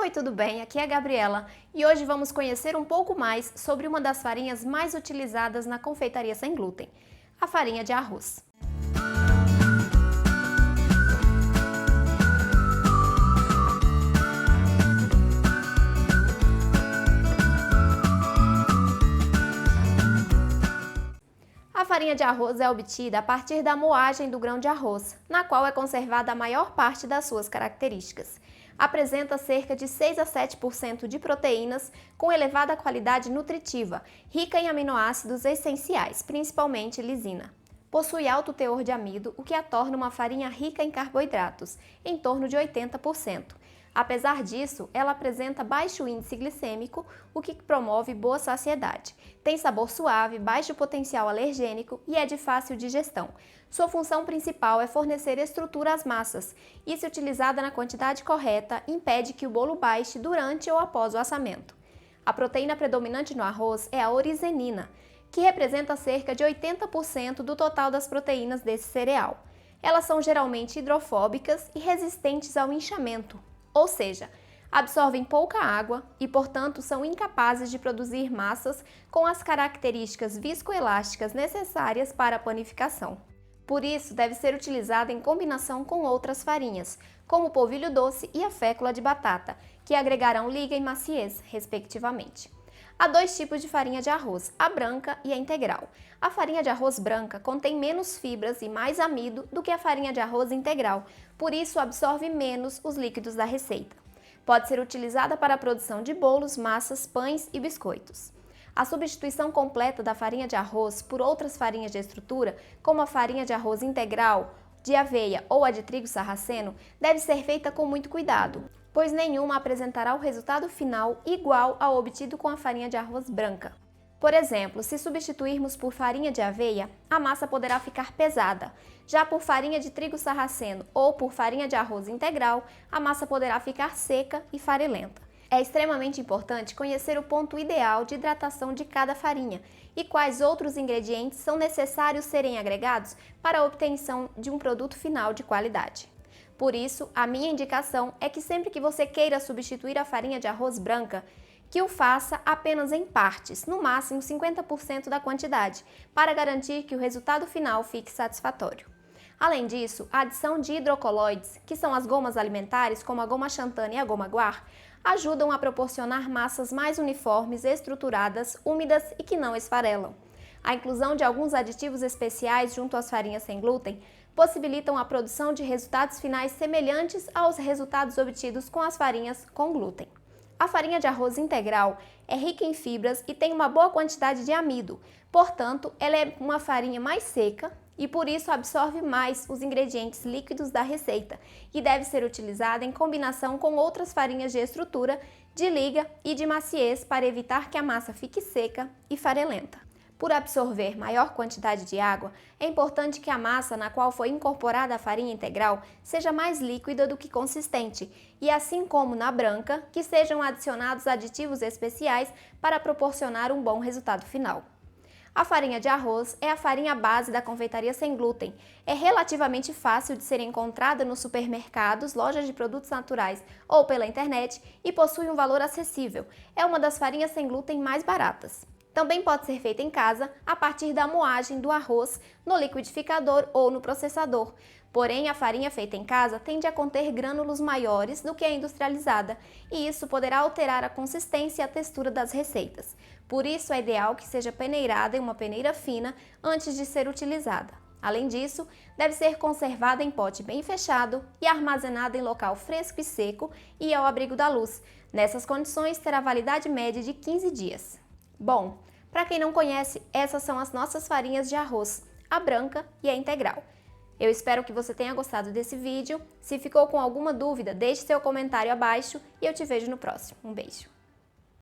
Oi, tudo bem? Aqui é a Gabriela e hoje vamos conhecer um pouco mais sobre uma das farinhas mais utilizadas na confeitaria sem glúten, a farinha de arroz. A farinha de arroz é obtida a partir da moagem do grão de arroz, na qual é conservada a maior parte das suas características. Apresenta cerca de 6 a 7% de proteínas com elevada qualidade nutritiva, rica em aminoácidos essenciais, principalmente lisina. Possui alto teor de amido, o que a torna uma farinha rica em carboidratos, em torno de 80%. Apesar disso, ela apresenta baixo índice glicêmico, o que promove boa saciedade. Tem sabor suave, baixo potencial alergênico e é de fácil digestão. Sua função principal é fornecer estrutura às massas e, se utilizada na quantidade correta, impede que o bolo baixe durante ou após o assamento. A proteína predominante no arroz é a orizenina, que representa cerca de 80% do total das proteínas desse cereal. Elas são geralmente hidrofóbicas e resistentes ao inchamento, ou seja, absorvem pouca água e, portanto, são incapazes de produzir massas com as características viscoelásticas necessárias para a panificação. Por isso, deve ser utilizada em combinação com outras farinhas, como o polvilho doce e a fécula de batata, que agregarão liga e maciez, respectivamente. Há dois tipos de farinha de arroz, a branca e a integral. A farinha de arroz branca contém menos fibras e mais amido do que a farinha de arroz integral, por isso absorve menos os líquidos da receita. Pode ser utilizada para a produção de bolos, massas, pães e biscoitos. A substituição completa da farinha de arroz por outras farinhas de estrutura, como a farinha de arroz integral, de aveia ou a de trigo sarraceno, deve ser feita com muito cuidado, pois nenhuma apresentará o resultado final igual ao obtido com a farinha de arroz branca. Por exemplo, se substituirmos por farinha de aveia, a massa poderá ficar pesada. Já por farinha de trigo sarraceno ou por farinha de arroz integral, a massa poderá ficar seca e farelenta. É extremamente importante conhecer o ponto ideal de hidratação de cada farinha e quais outros ingredientes são necessários serem agregados para a obtenção de um produto final de qualidade. Por isso, a minha indicação é que sempre que você queira substituir a farinha de arroz branca, que o faça apenas em partes, no máximo 50% da quantidade, para garantir que o resultado final fique satisfatório. Além disso, a adição de hidrocoloides, que são as gomas alimentares, como a goma xantana e a goma guar, ajudam a proporcionar massas mais uniformes, estruturadas, úmidas e que não esfarelam. A inclusão de alguns aditivos especiais junto às farinhas sem glúten possibilitam a produção de resultados finais semelhantes aos resultados obtidos com as farinhas com glúten. A farinha de arroz integral é rica em fibras e tem uma boa quantidade de amido, portanto, ela é uma farinha mais seca e por isso absorve mais os ingredientes líquidos da receita e deve ser utilizada em combinação com outras farinhas de estrutura, de liga e de maciez para evitar que a massa fique seca e farelenta. Por absorver maior quantidade de água, é importante que a massa na qual foi incorporada a farinha integral seja mais líquida do que consistente e, assim como na branca, que sejam adicionados aditivos especiais para proporcionar um bom resultado final. A farinha de arroz é a farinha base da confeitaria sem glúten. É relativamente fácil de ser encontrada nos supermercados, lojas de produtos naturais ou pela internet e possui um valor acessível. É uma das farinhas sem glúten mais baratas. Também pode ser feita em casa a partir da moagem do arroz no liquidificador ou no processador. Porém, a farinha feita em casa tende a conter grânulos maiores do que a industrializada e isso poderá alterar a consistência e a textura das receitas. Por isso, é ideal que seja peneirada em uma peneira fina antes de ser utilizada. Além disso, deve ser conservada em pote bem fechado e armazenada em local fresco e seco e ao abrigo da luz. Nessas condições, terá validade média de 15 dias. Bom, para quem não conhece, essas são as nossas farinhas de arroz, a branca e a integral. Eu espero que você tenha gostado desse vídeo. Se ficou com alguma dúvida, deixe seu comentário abaixo e eu te vejo no próximo. Um beijo!